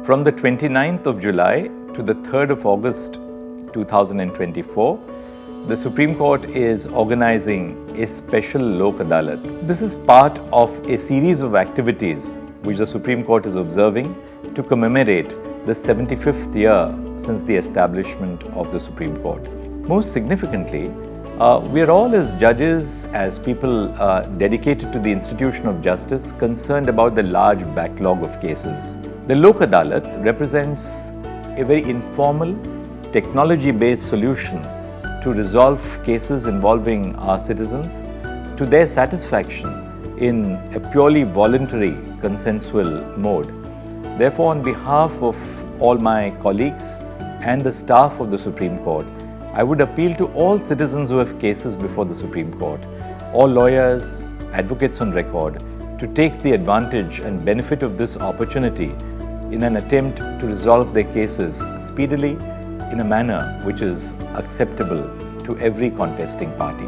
From the 29th of July to the 3rd of August 2024, the Supreme Court is organizing a Special Lok Adalat. This is part of a series of activities which the Supreme Court is observing to commemorate the 75th year since the establishment of the Supreme Court. Most significantly, we are all as judges, as people dedicated to the institution of justice, concerned about the large backlog of cases. The Lok Adalat represents a very informal, technology-based solution to resolve cases involving our citizens to their satisfaction in a purely voluntary, consensual mode. Therefore, on behalf of all my colleagues and the staff of the Supreme Court, I would appeal to all citizens who have cases before the Supreme Court, all lawyers, advocates on record, to take the advantage and benefit of this opportunity in an attempt to resolve their cases speedily in a manner which is acceptable to every contesting party.